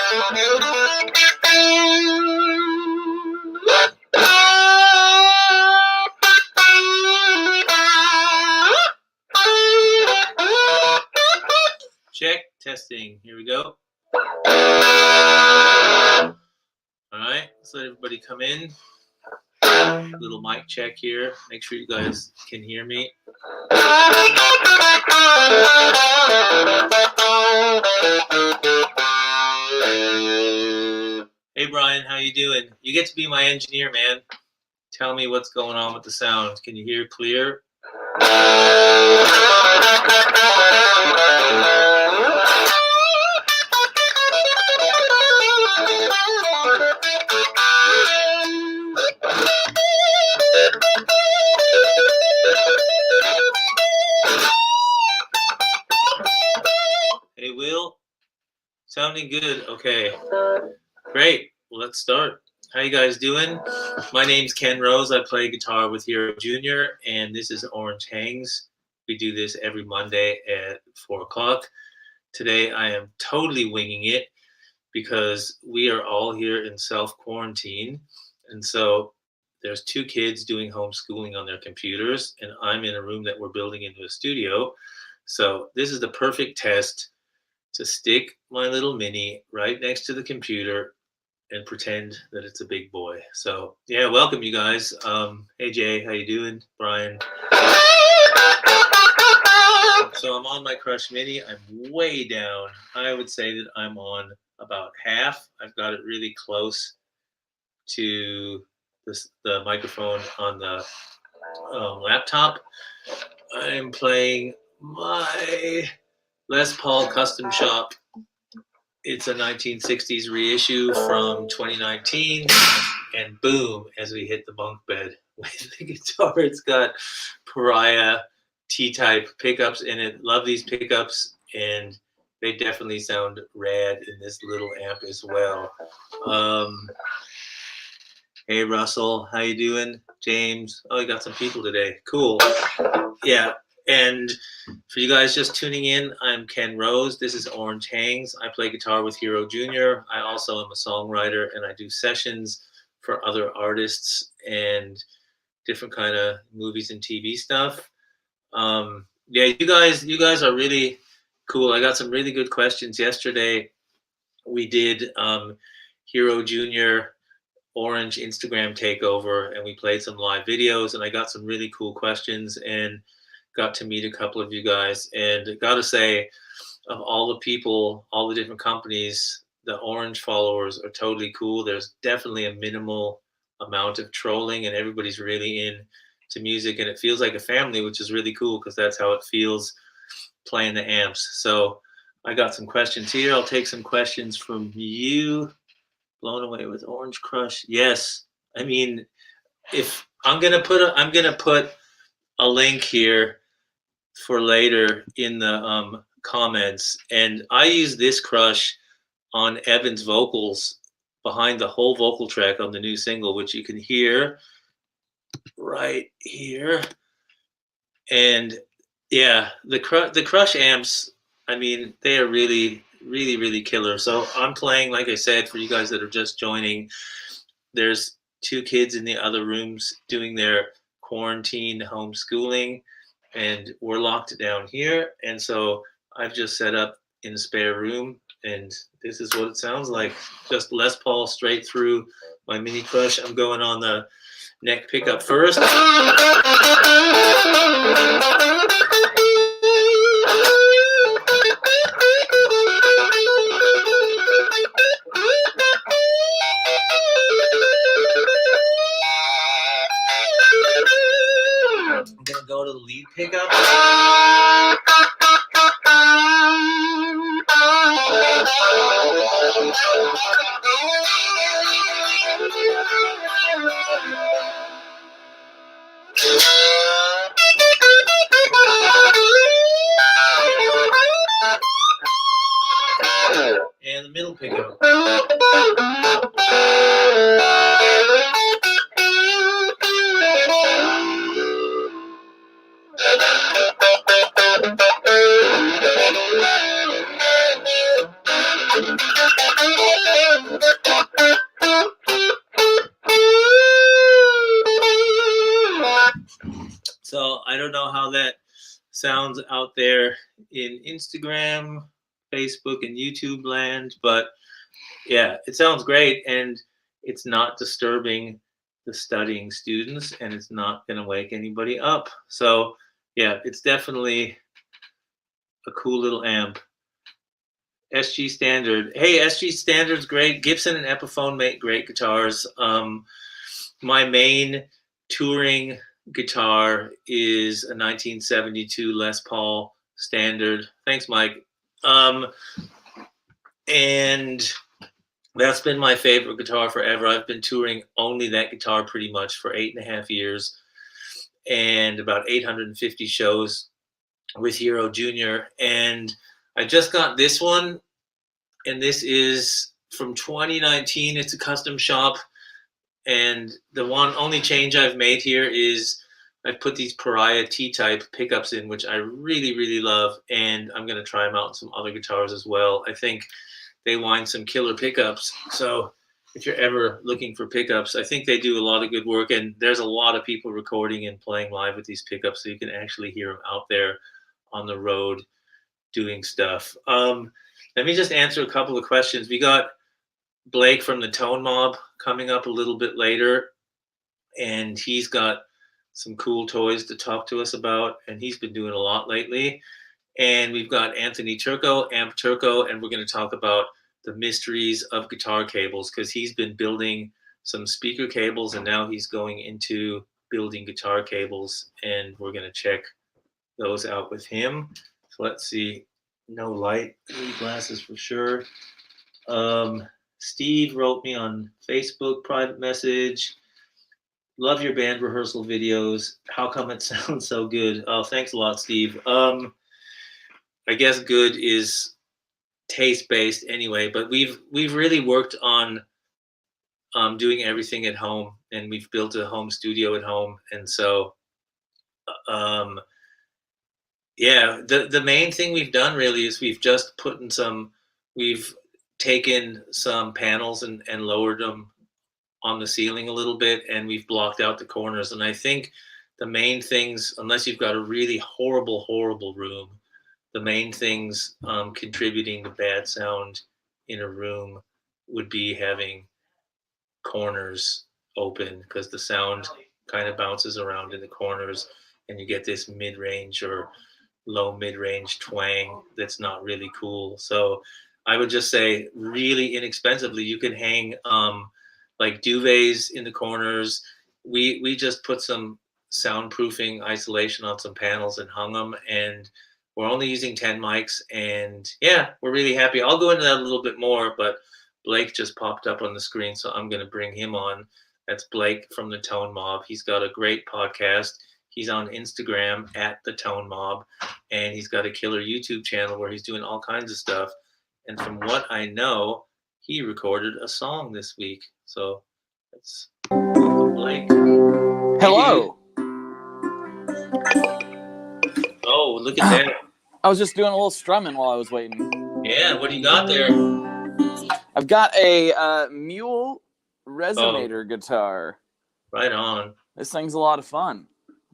Check, testing. Here we go. All right, let's let everybody come in. Little mic check here. Make sure you guys can hear me. Hey Brian, how you doing? You get to be my engineer, man. Tell me what's going on with the sound. Can you hear clear? Hey Will, sounding good. Okay, great. Well, let's start. How you guys doing? My name's Ken Rose. I play guitar with Hero Jr. and this is Orange Hangs. We do this every Monday at 4 o'clock. Today I am totally winging it because we are all here in self-quarantine. And so there's 2 kids doing homeschooling on their computers and I'm in a room that we're building into a studio. So this is the perfect test to stick my little mini right next to the computer and pretend that it's a big boy. So yeah, welcome you guys. Hey Jay, how you doing? Brian. So I'm on my Crush Mini. I'm way down. I would say that I'm on about half. I've got it really close to the microphone on the laptop. I'm playing my Les Paul Custom Shop. It's a 1960s reissue from 2019, and boom, as we hit the bunk bed with the guitar, it's got Pariah T-type pickups in it. Love these pickups, and they definitely sound rad in this little amp as well. Hey Russell, how you doing? James, oh, you got some people today. Cool. Yeah. And for you guys just tuning in, I'm Ken Rose. This is Orange Hangs. I play guitar with Hero Jr. I also am a songwriter and I do sessions for other artists and different kind of movies and TV stuff. Yeah, you guys are really cool. I got some really good questions yesterday. We did Hero Jr. Orange Instagram takeover and we played some live videos and I got some really cool questions and got to meet a couple of you guys, and gotta say, of all the people, all the different companies, the Orange followers are totally cool. There's definitely a minimal amount of trolling and everybody's really into music and it feels like a family, which is really cool because that's how it feels playing the amps. So I got some questions here. I'll take some questions from you. Blown away with Orange Crush. Yes. I mean, if I'm gonna put a link here for later in the comments, and I use this crush on Evan's vocals behind the whole vocal track on the new single, which you can hear right here. And yeah, the Crush amps, I mean, they are really killer. So I'm playing, like I said, for you guys that are just joining, there's 2 kids in the other rooms doing their quarantine homeschooling and we're locked down here, and so I've just set up in a spare room and this is what it sounds like. Just Les Paul straight through my Mini Crush. I'm going on the neck pickup first. I'm gonna go to the lead pickup. And the middle pickup. don't know how that sounds out there in Instagram, Facebook, and YouTube land, but yeah, it sounds great, and it's not disturbing the studying students, and it's not going to wake anybody up. So yeah, it's definitely a cool little amp. SG Standard. Hey, SG Standard's great. Gibson and Epiphone make great guitars. My main touring guitar is a 1972 Les Paul Standard. Thanks, Mike. And that's been my favorite guitar forever. I've been touring only that guitar pretty much for 8.5 years and about 850 shows with Hero Jr. And I just got this one, and this is from 2019. It's a custom shop, and the only change I've made here is I've put these Pariah T-type pickups in, which I really, really love, and I'm going to try them out on some other guitars as well. I think they wind some killer pickups, so if you're ever looking for pickups, I think they do a lot of good work, and there's a lot of people recording and playing live with these pickups, so you can actually hear them out there on the road doing stuff. Let me just answer a couple of questions. We got Blake from the Tone Mob coming up a little bit later, and he's got some cool toys to talk to us about, and he's been doing a lot lately. And we've got Anthony Turco, Amp Turco, and we're going to talk about the mysteries of guitar cables, because he's been building some speaker cables, and now he's going into building guitar cables, and we're going to check those out with him. So let's see. No light, read glasses for sure. Steve wrote me on Facebook, private message. Love your band rehearsal videos. How come it sounds so good? Oh, thanks a lot, Steve. I guess good is taste-based anyway, but we've really worked on doing everything at home, and we've built a home studio at home, and so yeah, the main thing we've done really is we've taken some panels and lowered them on the ceiling a little bit, and we've blocked out the corners. And I think the main things, unless you've got a really horrible room, the main things contributing to bad sound in a room would be having corners open, because the sound kind of bounces around in the corners, and you get this mid-range or low mid-range twang that's not really cool. So I would just say really inexpensively, you can hang like duvets in the corners. We just put some soundproofing isolation on some panels and hung them, and we're only using 10 mics, and yeah, we're really happy. I'll go into that a little bit more, but Blake just popped up on the screen, so I'm going to bring him on. That's Blake from the Tone Mob. He's got a great podcast. He's on Instagram at the Tone Mob, and he's got a killer YouTube channel where he's doing all kinds of stuff. And from what I know, he recorded a song this week. So that's Blake. Hello. Oh, look at that. I was just doing a little strumming while I was waiting. Yeah, what do you got there? I've got a Mule resonator guitar. Right on. This thing's a lot of fun.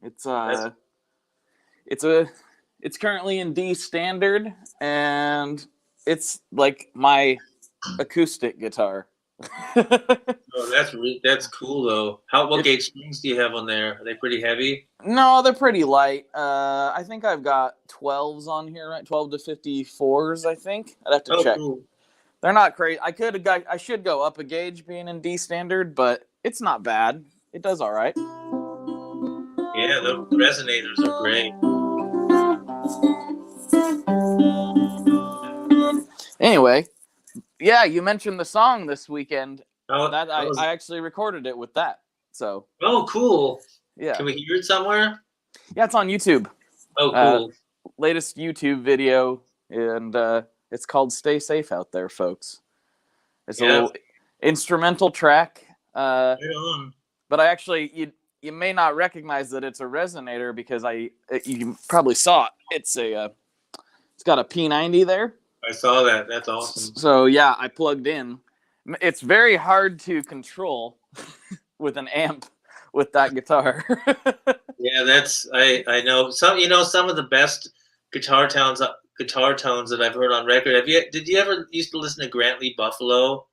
It's currently in D standard, and it's like my acoustic guitar. Oh, that's cool though. What gauge strings do you have on there? Are they pretty heavy? No, they're pretty light. I think I've got 12s on here, right? 12 to 54s, I think. I'd have to check. Cool. They're not crazy. I should go up a gauge being in D standard, but it's not bad. It does all right. Yeah, the resonators are great. Anyway, yeah, you mentioned the song this weekend. I actually recorded it with that. So. Oh, cool. Yeah. Can we hear it somewhere? Yeah, it's on YouTube. Oh, cool. Latest YouTube video, and it's called "Stay Safe Out There, Folks." It's a little instrumental track. Right on. But I actually you may not recognize that it's a resonator, because you probably saw it. It's got a P90 there. I saw that. That's awesome. So yeah, I plugged in. It's very hard to control with an amp with that guitar. Yeah, that's I know some. You know, some of the best guitar tones that I've heard on record. Did you ever used to listen to Grantley Buffalo?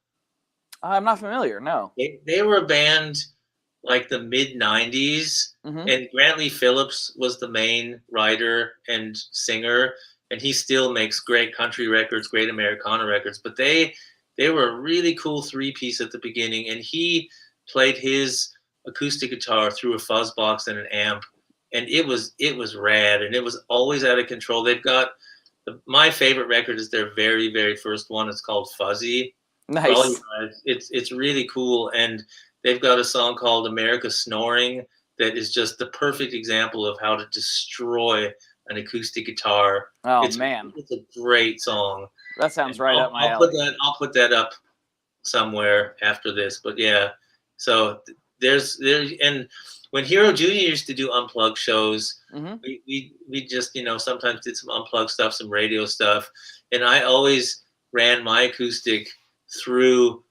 I'm not familiar. No. They were a band like the mid '90s, Hmm. and Grantley Phillips was the main writer and singer, and he still makes great country records, great Americana records. But they were a really cool three piece at the beginning, and he played his acoustic guitar through a fuzz box and an amp, and it was rad, and it was always out of control. They've got my favorite record is their very first one. It's called Fuzzy. For all you Nice. guys, it's really cool, and they've got a song called America Snoring that is just the perfect example of how to destroy an acoustic guitar. Oh It's man, it's a great song. that sounds And right up I'll, my I'll put alley. that I'll put that up somewhere after this. But yeah, so there's and when Hero Junior used to do unplugged shows, Hmm. we just sometimes did some unplugged stuff, some radio stuff, and I always ran my acoustic through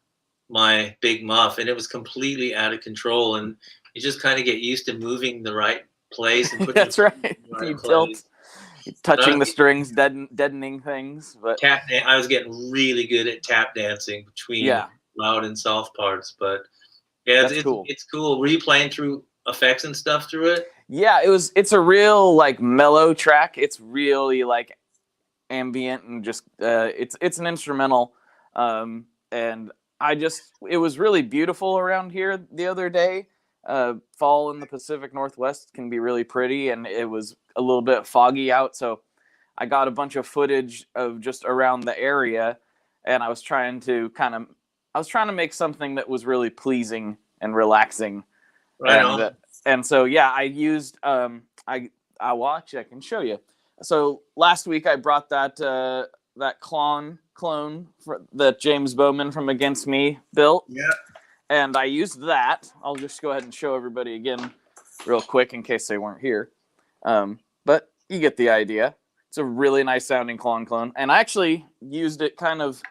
my big muff, and it was completely out of control. And you just kind of get used to moving the right place and putting your That's right. in the right You tilt, place. But touching the strings, deadening things. But I was getting really good at tap dancing between yeah, loud and soft parts. But yeah, that's cool. it's cool. Were you playing through effects and stuff through it? Yeah, it's a real like mellow track. It's really like ambient and just it's an instrumental, and it was really beautiful around here the other day. Fall in the Pacific Northwest can be really pretty, and it was a little bit foggy out, so I got a bunch of footage of just around the area, and I was trying to make something that was really pleasing and relaxing, Right and on. so yeah, I used well, actually I can show you. So last week I brought that clone that James Bowman from Against Me built, Yeah. and I used that. I'll just go ahead and show everybody again real quick in case they weren't here. But you get the idea. It's a really nice sounding clone, and I actually used it kind of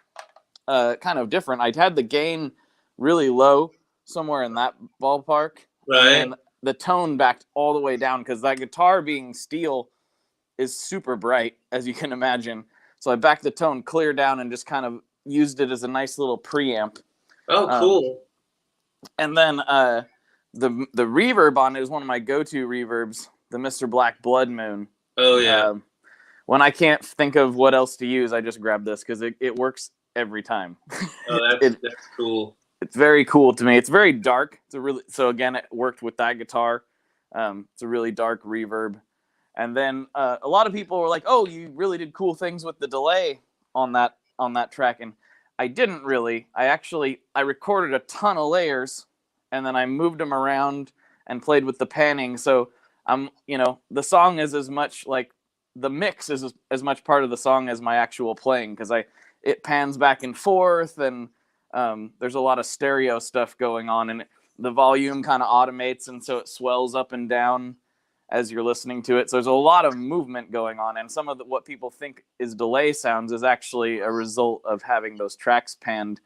different. I had the gain really low, somewhere in that ballpark, and Right. then the tone backed all the way down because that guitar being steel is super bright, as you can imagine. So I backed the tone clear down and just kind of used it as a nice little preamp. Oh, Um, cool. and then the reverb on it is one of my go-to reverbs, the Mr. Black Blood Moon. Oh yeah. When I can't think of what else to use, I just grab this because it works every time. Oh, that's cool. It's very cool to me. It's very dark. So again, it worked with that guitar. It's a really dark reverb. And then a lot of people were like, "Oh, you really did cool things with the delay on that track," and I didn't really. I recorded a ton of layers, and then I moved them around and played with the panning. So the song is as much like the mix is as much part of the song as my actual playing because it pans back and forth, and there's a lot of stereo stuff going on, and the volume kind of automates, and so it swells up and down as you're listening to it. So there's a lot of movement going on, and some of what people think is delay sounds is actually a result of having those tracks panned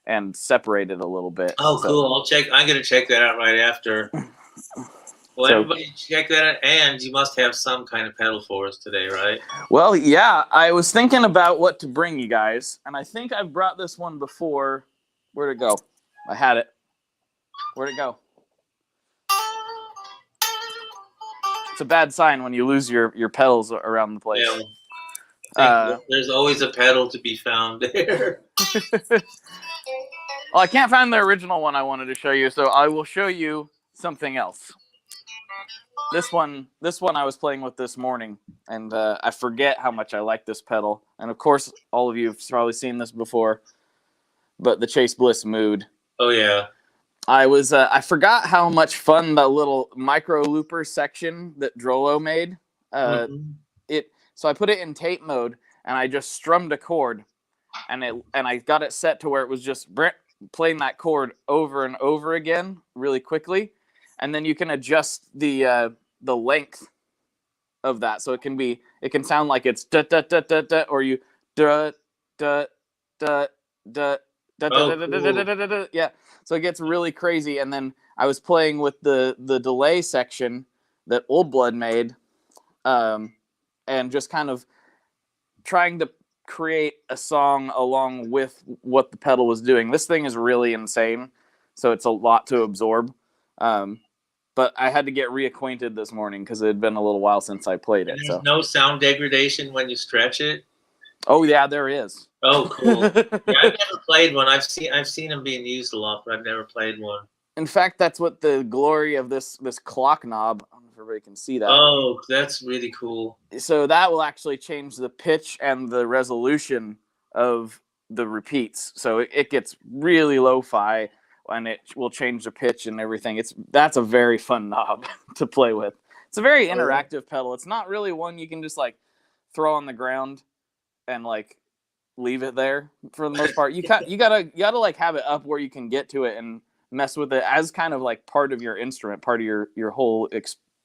and separated a little bit. Oh, So, cool. I'm gonna check that out right after. Well, so everybody check that out, and you must have some kind of pedal for us today, right? well, yeah, I was thinking about what to bring you guys, and I think I've brought this one before. Where'd it go? I had it. Where'd it go? It's a bad sign when you lose your pedals around the place. Yeah. There's always a pedal to be found there. Well, I can't find the original one I wanted to show you, so I will show you something else. This one I was playing with this morning, and I forget how much I like this pedal. And of course, all of you have probably seen this before, but the Chase Bliss Mood. Oh yeah. I forgot how much fun the little micro looper section that Drolo made. So I put it in tape mode, and I just strummed a chord, and I got it set to where it was just playing that chord over and over again really quickly, and then you can adjust the length of that, so it can sound like it's da da da da da, or you da da da da yeah. So it gets really crazy, and then I was playing with the delay section that Old Blood made, and just kind of trying to create a song along with what the pedal was doing. This thing is really insane, so it's a lot to absorb. But I had to get reacquainted this morning because it had been a little while since I played And it. there's So no sound degradation when you stretch it. oh yeah, there is. Oh, cool. Yeah, I've never played one. I've seen them being used a lot, but I've never played one. In fact, that's what the glory of this clock knob. I don't know if everybody can see that. Oh, that's really cool. So that will actually change the pitch and the resolution of the repeats. So it gets really lo-fi, and it will change the pitch and everything. That's a very fun knob to play with. It's a very interactive pedal. It's not really one you can just like throw on the ground and like leave it there for the most part. You gotta like have it up where you can get to it and mess with it as kind of like part of your instrument, part of your whole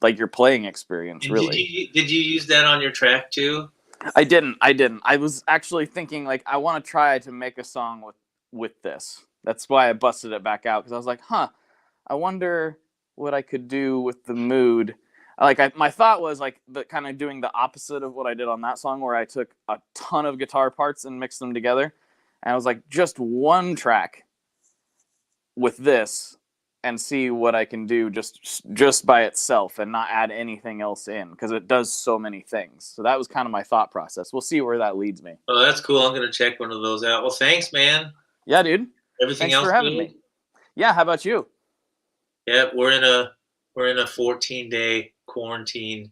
like your playing experience. And really. Did you use that on your track too? I didn't. I was actually thinking like I want to try to make a song with this. That's why I busted it back out, because I was like, I wonder what I could do with the mood. Like my thought was like the kind of doing the opposite of what I did on that song, where I took a ton of guitar parts and mixed them together. And I was like, just one track with this and see what I can do just by itself and not add anything else in, because it does so many things. So that was kind of my thought process. We'll see where that leads me. Oh, that's cool. I'm gonna check one of those out. Well, thanks, man. Yeah, dude. Everything Thanks else for having good? me. Yeah, how about you? Yeah, we're in a 14-day quarantine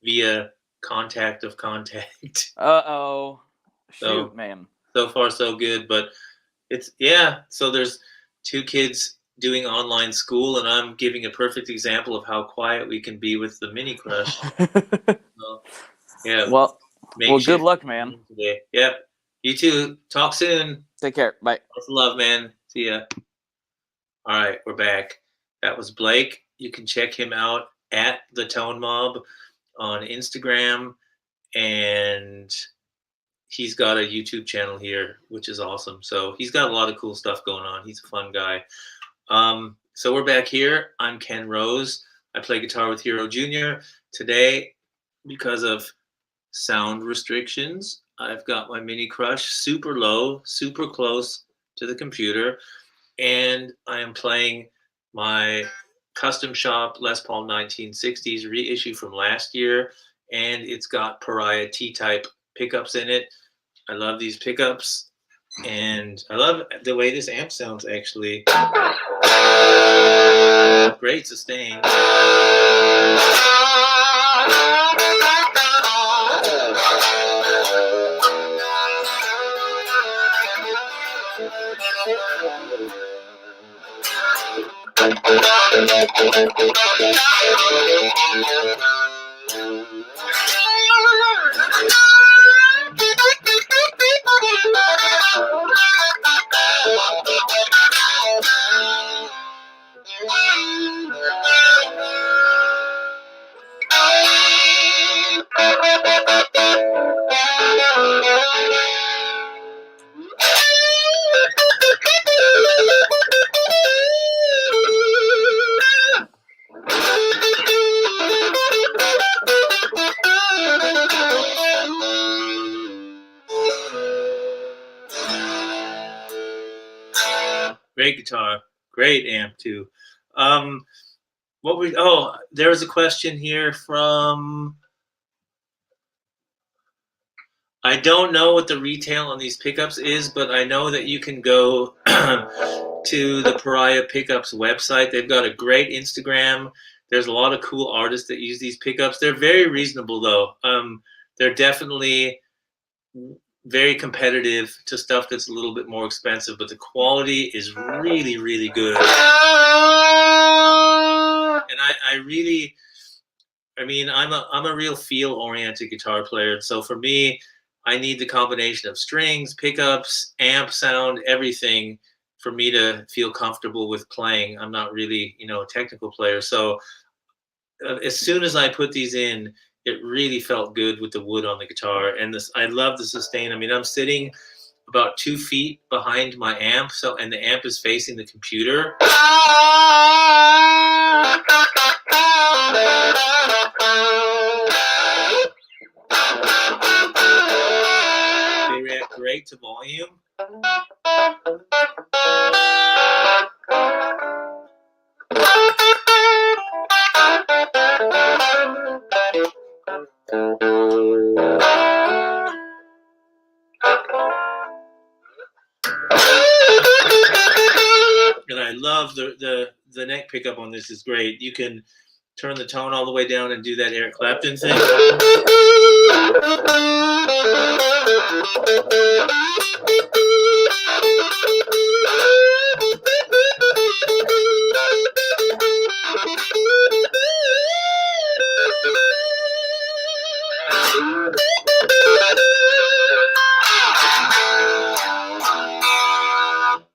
via contact of contact. Uh-oh. Shoot, So, man. So far, so good. But so there's 2 kids doing online school, and I'm giving a perfect example of how quiet we can be with the mini crush. So, yeah. Well, good luck, man. Today. Yep. You too. Talk soon. Take care. Bye. Lots of love, man. See ya. All right, we're back. That was Blake. You can check him out at the Tone Mob on Instagram, and he's got a YouTube channel here, which is awesome. So he's got a lot of cool stuff going on. He's a fun guy. So we're back here. I'm Ken Rose. I play guitar with Hero Jr. Today, because of sound restrictions, I've got my Mini Crush super low, super close to the computer, and I am playing my custom shop Les Paul 1960s reissue from last year, and it's got Pariah T-type pickups in it. I love these pickups, and I love the way this amp sounds, actually. Great sustain. Great guitar, great amp too. There was a question here from, I don't know what the retail on these pickups is, but I know that you can go to the Pariah Pickups website. They've got a great Instagram. There's a lot of cool artists that use these pickups. They're very reasonable though. They're definitely very competitive to stuff that's a little bit more expensive, but the quality is really, really good. And I'm a real feel-oriented guitar player. So for me, I need the combination of strings, pickups, amp sound, everything for me to feel comfortable with playing. I'm not really, a technical player. So as soon as I put these in, it really felt good with the wood on the guitar. And I love the sustain. I'm sitting about 2 feet behind my amp, and the amp is facing the computer. They react great to volume. And I love the neck pickup on this is great. You can turn the tone all the way down and do that Eric Clapton thing.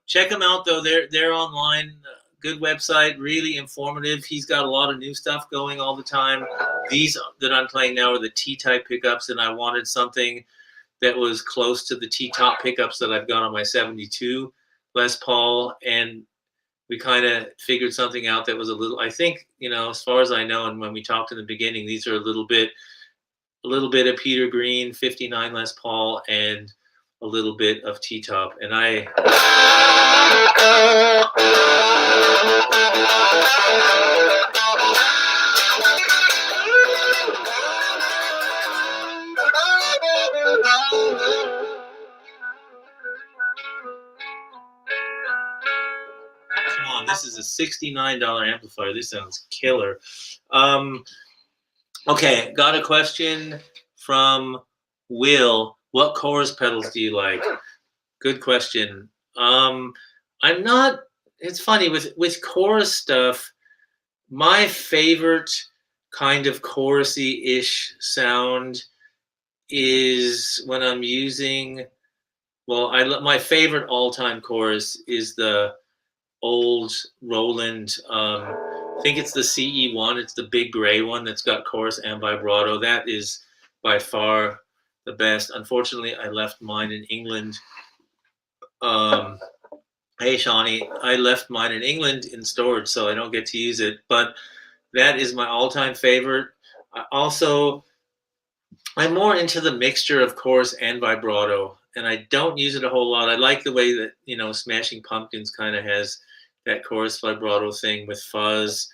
Check them out though. They're online. Good website, really informative. He's got a lot of new stuff going all the time. These that I'm playing now are the T-type pickups, and I wanted something that was close to the T-top pickups that I've got on my 72 Les Paul, and we kind of figured something out that was a little, I think, as far as I know, and when we talked in the beginning, these are a little bit of Peter Green 59 Les Paul and a little bit of T-top, and come on, this is a $69 amplifier. This sounds killer. Okay, got a question from Will. What chorus pedals do you like? Good question. I'm not. It's funny with chorus stuff. My favorite kind of chorusy-ish sound is when I'm using. Well, my favorite all-time chorus is the old Roland. I think it's the CE1. It's the big gray one that's got chorus and vibrato. That is by far the best. Unfortunately, I left mine in England. Hey, Shawnee, I left mine in England in storage, so I don't get to use it. But that is my all-time favorite. I'm more into the mixture of chorus and vibrato, and I don't use it a whole lot. I like the way that, Smashing Pumpkins kind of has that chorus vibrato thing with fuzz.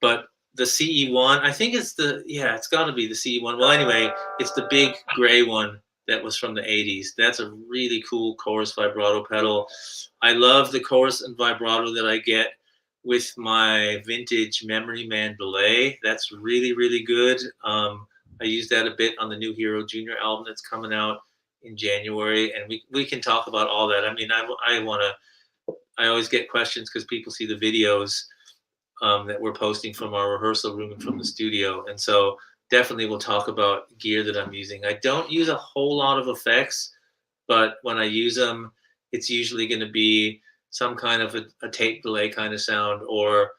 But the CE1, I think it's it's got to be the CE1. Well, anyway, it's the big gray one that was from the 80s. That's a really cool chorus vibrato pedal. I love the chorus and vibrato that I get with my vintage Memory Man delay. That's really, really good. I use that a bit on the new Hero Jr. album that's coming out in January, and we can talk about all that. I mean, I always get questions because people see the videos that we're posting from our rehearsal room and from the studio, and so definitely we'll talk about gear that I'm using. I don't use a whole lot of effects, but when I use them, it's usually going to be some kind of a tape delay kind of sound, or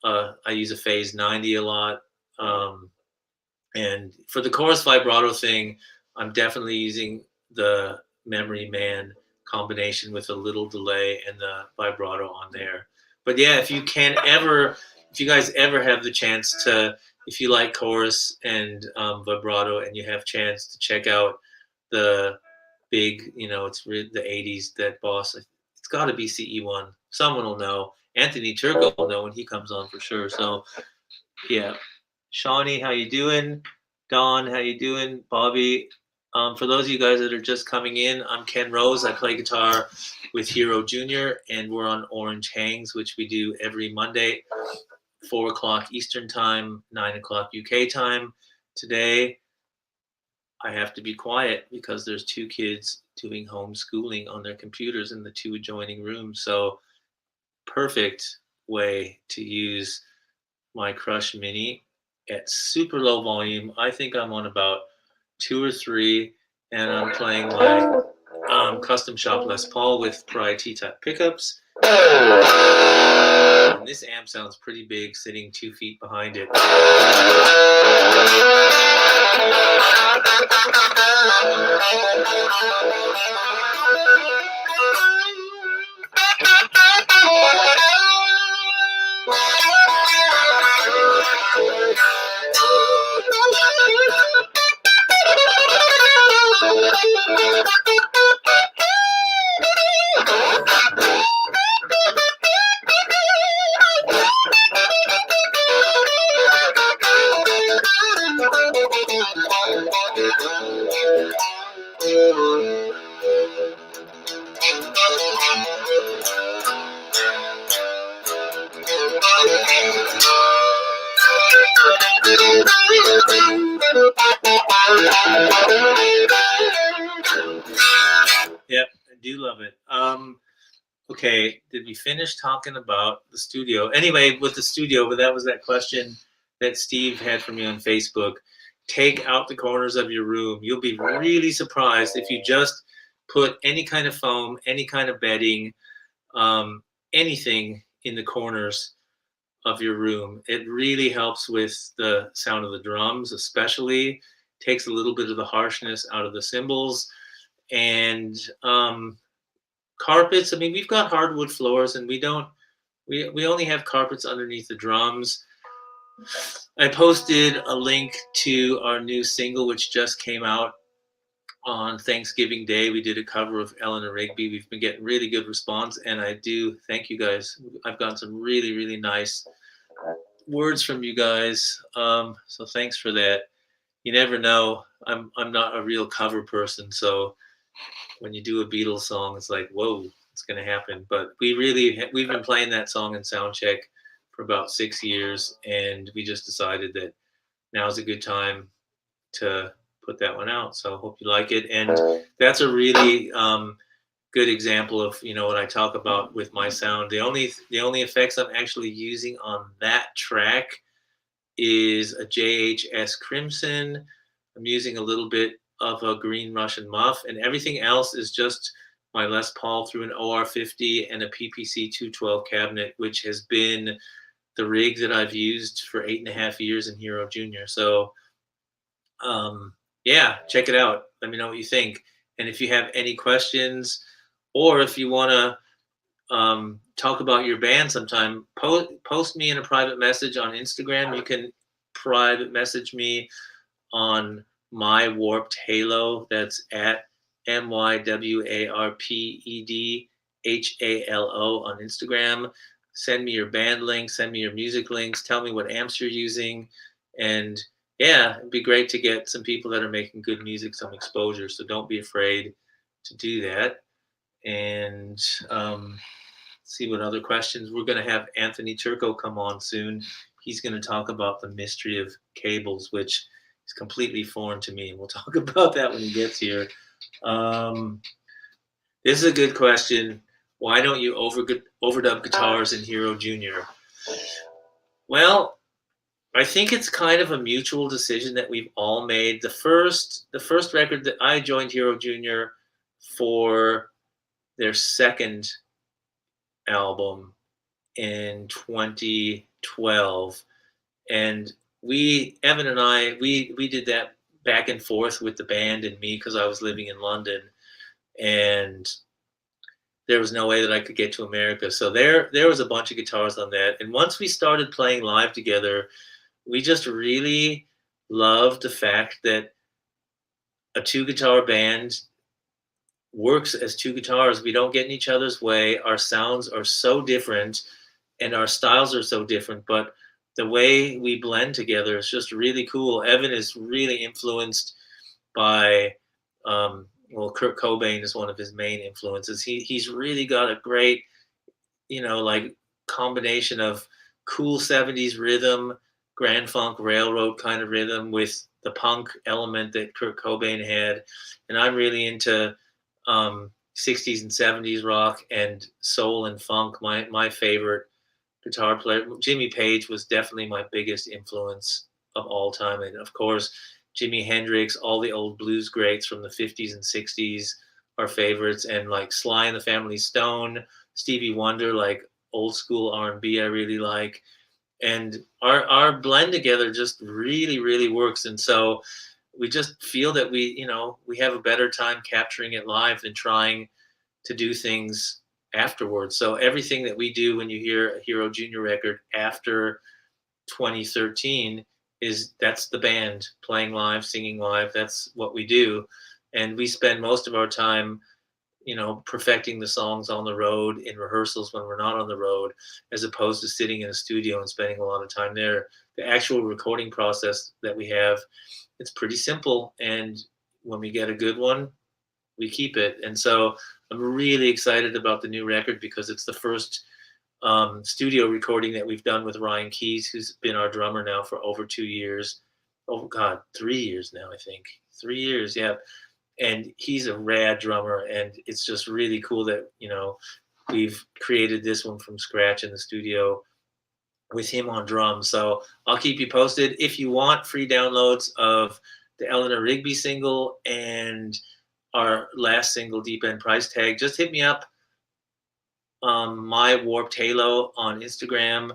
I use a phase 90 a lot. And for the chorus vibrato thing, I'm definitely using the Memory Man combination with a little delay and the vibrato on there. But yeah, if you guys ever have the chance to, if you like chorus and vibrato and you have chance to check out the big, it's the 80s, that Boss, it's got to be CE1. Someone will know. Anthony Turco will know when he comes on for sure. So yeah. Shawnee, how you doing? Don, how you doing? Bobby, for those of you guys that are just coming in, I'm Ken Rose. I play guitar with Hero Jr., and we're on Orange Hangs, which we do every Monday, 4 o'clock Eastern Time, 9 o'clock UK time. Today, I have to be quiet because there's 2 kids doing homeschooling on their computers in the 2 adjoining rooms. So perfect way to use my Crush Mini at super low volume. I think I'm on about 2 or 3, and I'm playing my custom shop Les Paul with pariah T-type pickups. And this amp sounds pretty big sitting 2 feet behind it. Yep, I do love it. Okay, did we finish talking about the studio? Anyway, with the studio, but that was that question that Steve had for me on Facebook. Take out the corners of your room. You'll be really surprised if you just put any kind of foam, any kind of bedding, anything in the corners of your room. It really helps with the sound of the drums, especially. Takes a little bit of the harshness out of the cymbals. And carpets, I mean, we've got hardwood floors, and we only have carpets underneath the drums. I posted a link to our new single, which just came out on Thanksgiving Day. We did a cover of Eleanor Rigby. We've been getting really good response, and I do thank you guys. I've gotten some really, really nice words from you guys. So thanks for that. You never know. I'm not a real cover person, so when you do a Beatles song, it's like, whoa, it's going to happen. But we've been playing that song in Soundcheck for about 6 years, and we just decided that now's a good time to put that one out. So I hope you like it. And that's a really good example of, what I talk about with my sound. The only effects I'm actually using on that track is a JHS Crimson. I'm using a little bit of a Green Russian Muff, and everything else is just my Les Paul through an OR50 and a PPC 212 cabinet, which has been the rig that I've used for 8.5 years in Hero Junior. So yeah, check it out. Let me know what you think. And if you have any questions, or if you want to talk about your band sometime, post me in a private message on Instagram. You can private message me on My Warped Halo. That's at MYWARPEDHALO on Instagram. Send me your band links, send me your music links, tell me what amps you're using. And yeah, it'd be great to get some people that are making good music some exposure. So don't be afraid to do that. And see what other questions. We're going to have Anthony Turco come on soon. He's going to talk about the mystery of cables, which is completely foreign to me. And we'll talk about that when he gets here. This is a good question. Why don't you overdub guitars in Hero Junior? Well, I think it's kind of a mutual decision that we've all made. The first record that I joined Hero Junior for their second album in 2012, and Evan and I did that back and forth with the band and me, because I was living in London, and there was no way that I could get to America. So there was a bunch of guitars on that, and once we started playing live together, we just really loved the fact that a two-guitar band works as two guitars. We don't get in each other's way. Our sounds are so different, and our styles are so different, but the way we blend together is just really cool. Evan is really influenced by, Kurt Cobain is one of his main influences. He's really got a great, like combination of cool 70s rhythm, Grand Funk Railroad kind of rhythm with the punk element that Kurt Cobain had. And I'm really into 60s and 70s rock and soul and funk. My favorite guitar player, Jimmy Page, was definitely my biggest influence of all time. And of course, Jimi Hendrix, all the old blues greats from the 50s and 60s are favorites. And like Sly and the Family Stone, Stevie Wonder, like old school R&B I really like. And our blend together just really, really works. And so we just feel that we have a better time capturing it live than trying to do things afterwards. So everything that we do when you hear a Hero Junior record after 2013 that's the band playing live, singing live. That's what we do. And we spend most of our time perfecting the songs on the road in rehearsals when we're not on the road, as opposed to sitting in a studio and spending a lot of time there. The actual recording process that we have, it's pretty simple. And when we get a good one, we keep it. And so I'm really excited about the new record because it's the first studio recording that we've done with Ryan Keyes, who's been our drummer now for over 2 years. Oh God, 3 years now, I think. 3 years, yeah. And he's a rad drummer, and it's just really cool that we've created this one from scratch in the studio with him on drums. So I'll keep you posted. If you want free downloads of the Eleanor Rigby single and our last single, Deep End Price Tag, just hit me up. My Warped Halo on Instagram.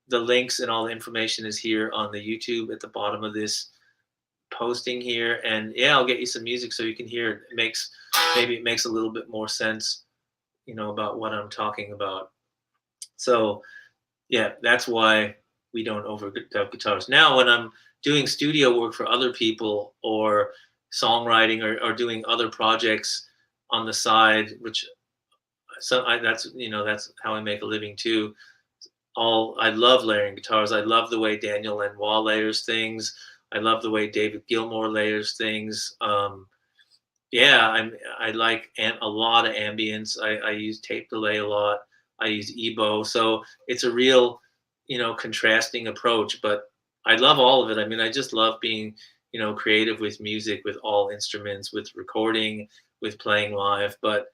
The links and all the information is here on the YouTube at the bottom of this posting here. And yeah, I'll get you some music so you can hear it. Maybe it makes a little bit more sense, about what I'm talking about. So yeah, that's why we don't overdub guitars. Now, when I'm doing studio work for other people or songwriting or doing other projects on the side, which that's how I make a living too. I love layering guitars. I love the way Daniel Lanois layers things. I love the way David Gilmour layers things. I like a lot of ambience. I use tape delay a lot. I use EBO. So it's a real, contrasting approach, but I love all of it. I mean, I just love being, creative with music, with all instruments, with recording, with playing live. But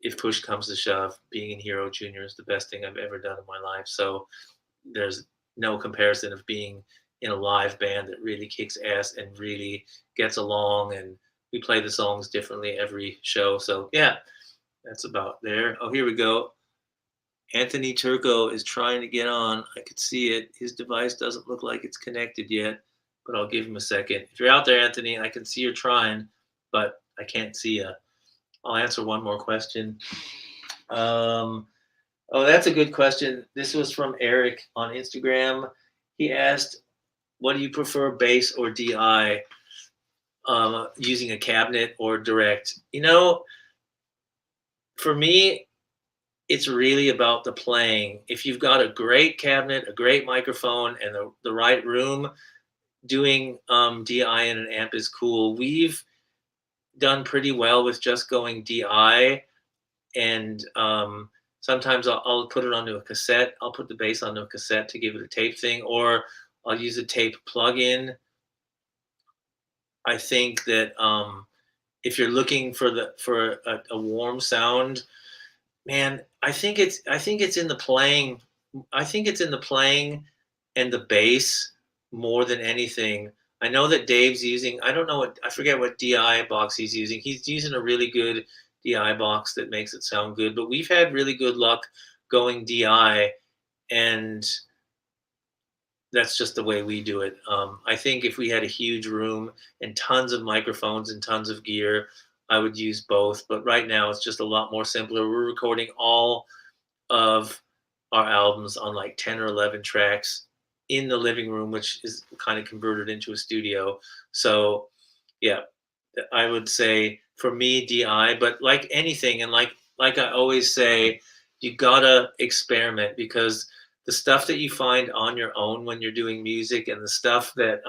if push comes to shove, being in Hero Junior is the best thing I've ever done in my life. So there's no comparison of being in a live band that really kicks ass and really gets along, and we play the songs differently every show. So yeah, that's about there. Oh, here we go. Anthony Turco is trying to get on. I could see it. His device doesn't look like it's connected yet, but I'll give him a second. If you're out there, Anthony, I can see you're trying, but I can't see you. I'll answer one more question. Oh, that's a good question. This was from Eric on Instagram. He asked, what do you prefer, bass or DI, using a cabinet or direct? For me, it's really about the playing. If you've got a great cabinet, a great microphone, and the right room, doing DI in an amp is cool. We've done pretty well with just going DI, and sometimes I'll put it onto a cassette. I'll put the bass onto a cassette to give it a tape thing, or I'll use a tape plug-in. I think that if you're looking for a warm sound, man, I think it's in the playing. I think it's in the playing and the bass more than anything. I know that Dave's using, I forget what DI box he's using. He's using a really good DI box that makes it sound good, but we've had really good luck going DI, and that's just the way we do it. I think if we had a huge room and tons of microphones and tons of gear, I would use both. But right now it's just a lot more simpler. We're recording all of our albums on like 10 or 11 tracks in the living room, which is kind of converted into a studio. So yeah, I would say for me, DI, but like anything, and like I always say, you gotta experiment, because the stuff that you find on your own when you're doing music, and the stuff that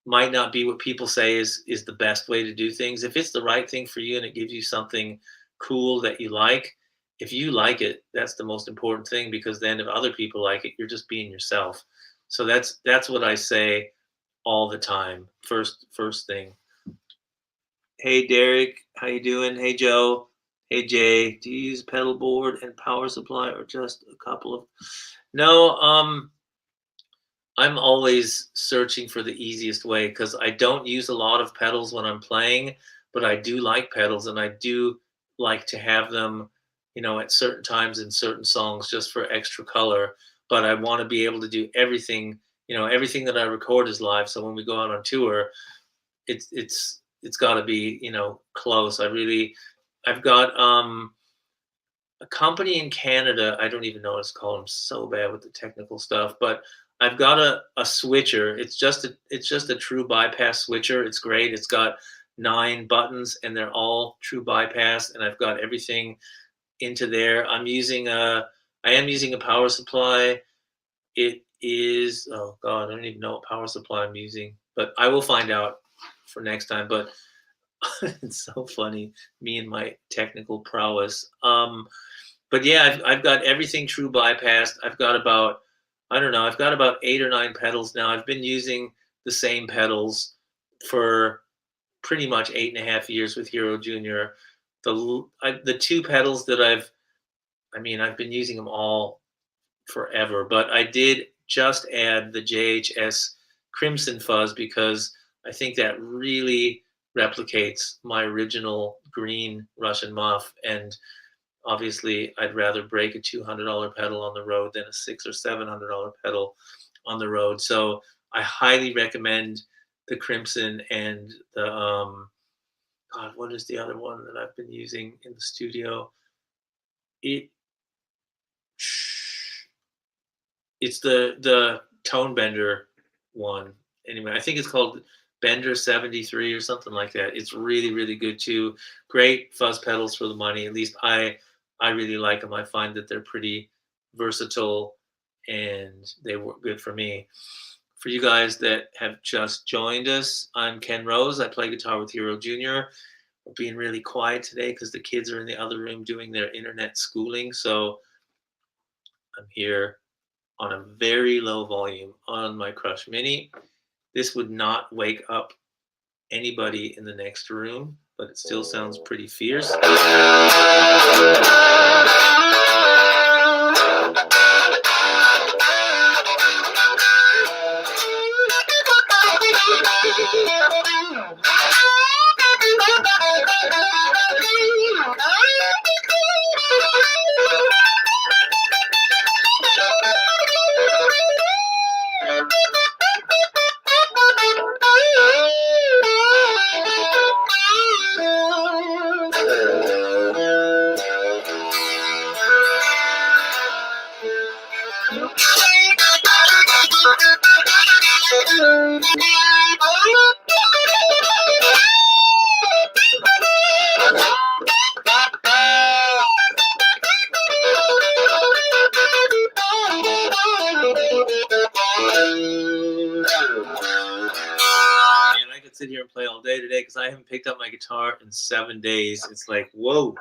might not be what people say is the best way to do things, if it's the right thing for you and it gives you something cool that you like, if you like it, that's the most important thing, because then if other people like it, you're just being yourself. So that's what I say all the time. First thing. Hey Derek, how you doing? Hey Joe. Hey Jay, do you use pedal board and power supply, or just a couple of? No, I'm always searching for the easiest way, because I don't use a lot of pedals when I'm playing, but I do like pedals, and I do like to have them, at certain times in certain songs, just for extra color. But I want to be able to do everything. Everything that I record is live. So when we go out on tour, it's got to be close. I've got a company in Canada. I don't even know what it's called. I'm so bad with the technical stuff, but I've got a switcher. It's just a true bypass switcher. It's great. It's got 9 buttons, and they're all true bypass, and I've got everything into there. I am using a power supply. It is, oh God, I don't even know what power supply I'm using, but I will find out for next time. But it's so funny, me and my technical prowess. But yeah, I've got everything true bypassed. I've got about, I don't know, I've got about 8 or 9 pedals now. I've been using the same pedals for pretty much 8.5 years with Hero Junior. The 2 pedals that I've been using them all forever, but I did just add the JHS Crimson Fuzz because I think that really replicates my original green Russian muff, and obviously I'd rather break a $200 pedal on the road than a $600 or $700 pedal on the road. So I highly recommend the Crimson and the God, what is the other one that I've been using in the studio? It's the Tone Bender one. Anyway, I think it's called Bender 73 or something like that. It's really, really good too. Great fuzz pedals for the money. At least I really like them. I find that they're pretty versatile and they work good for me. For you guys that have just joined us, I'm Ken Rose. I play guitar with Hero Junior. We're being really quiet today because the kids are in the other room doing their internet schooling. So I'm here on a very low volume on my Crush Mini. This would not wake up anybody in the next room, but it still sounds pretty fierce. I could sit here and play all day today because I haven't picked up my guitar in 7 days. It's like, whoa.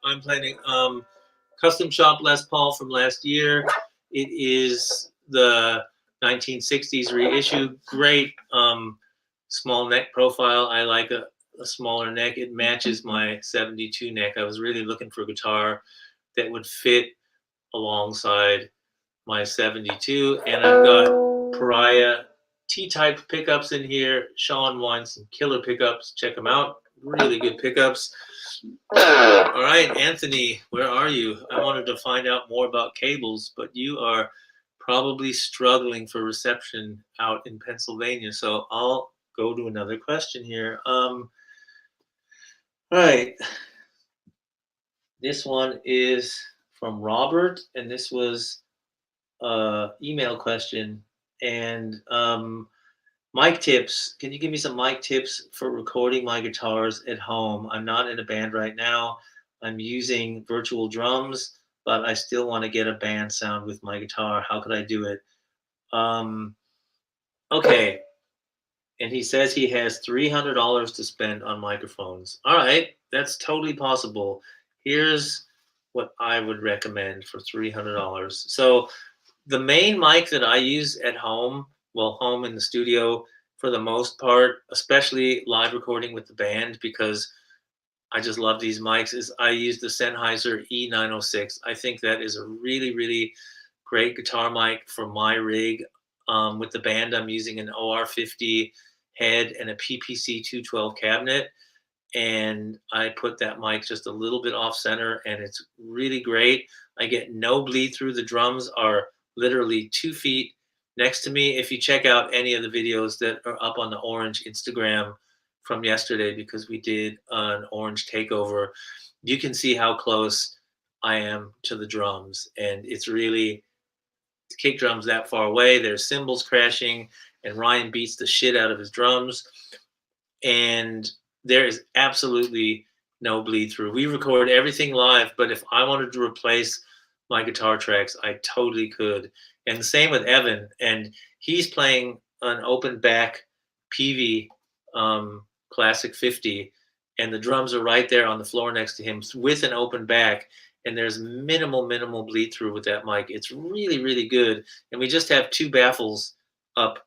I'm playing Custom Shop Les Paul from last year. It is the 1960s reissue. Great small neck profile. I like a smaller neck. It matches my 72 neck. I was really looking for a guitar that would fit alongside my 72, and I've got Pariah T-type pickups in here. Sean wants some killer pickups. Check them out. Really good pickups. All right, Anthony, where are you? I wanted to find out more about cables, but you are probably struggling for reception out in Pennsylvania, so I'll go to another question here. All right. This one is from Robert, and this was an email question. And mic tips. Can you give me some mic tips for recording my guitars at home? I'm not in a band right now. I'm using virtual drums, but I still want to get a band sound with my guitar. How could I do it? Okay. And he says he has $300 to spend on microphones. All right, that's totally possible. Here's what I would recommend for $300. So the main mic that I use at home, well, home in the studio for the most part, especially live recording with the band, because I just love these mics, is I use the Sennheiser E906. I think that is a really, really great guitar mic for my rig. With the band, I'm using an OR50 head and a PPC 212 cabinet, and I put that mic just a little bit off center, and it's really great. I get no bleed through. The drums are literally 2 feet next to me. If you check out any of the videos that are up on the Orange Instagram from yesterday, because we did an Orange takeover, you can see how close I am to the drums, and it's really kick drums that far away. There's cymbals crashing, and Ryan beats the shit out of his drums, and there is absolutely no bleed through. We record everything live, but if I wanted to replace my guitar tracks, I totally could. And the same with Evan, and he's playing an open back Peavey Classic 50, and the drums are right there on the floor next to him with an open back, and there's minimal bleed through with that mic. It's really good, and we just have 2 baffles up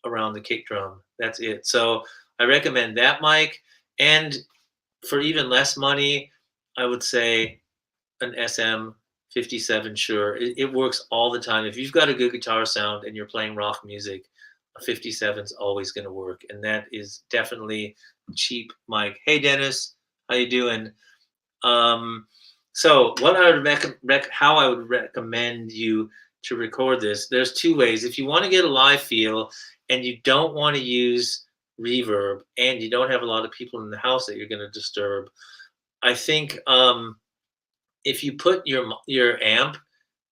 around the kick drum. That's it. So I recommend that mic, and for even less money, I would say an SM57. Sure, it works all the time. If you've got a good guitar sound and you're playing rock music, a 57 is always going to work, and that is definitely cheap mic. Hey Dennis, how you doing? So what I would how I would recommend you to record this, there's 2 ways. If you want to get a live feel and you don't want to use reverb and you don't have a lot of people in the house that you're going to disturb, I think if you put your amp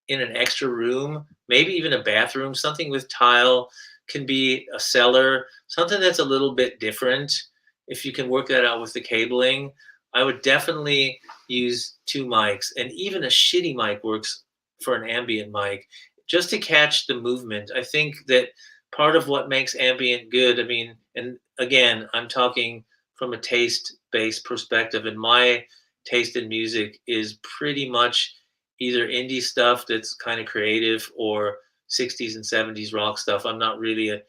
in an extra room, maybe even a bathroom, something with tile, can be a cellar, something that's a little bit different. If you can work that out with the cabling, I would definitely use 2 mics, and even a shitty mic works for an ambient mic, just to catch the movement. I think that part of what makes ambient good, I mean, and again, I'm talking from a taste-based perspective, and my taste in music is pretty much either indie stuff that's kind of creative or 60s and 70s rock stuff. I'm not really a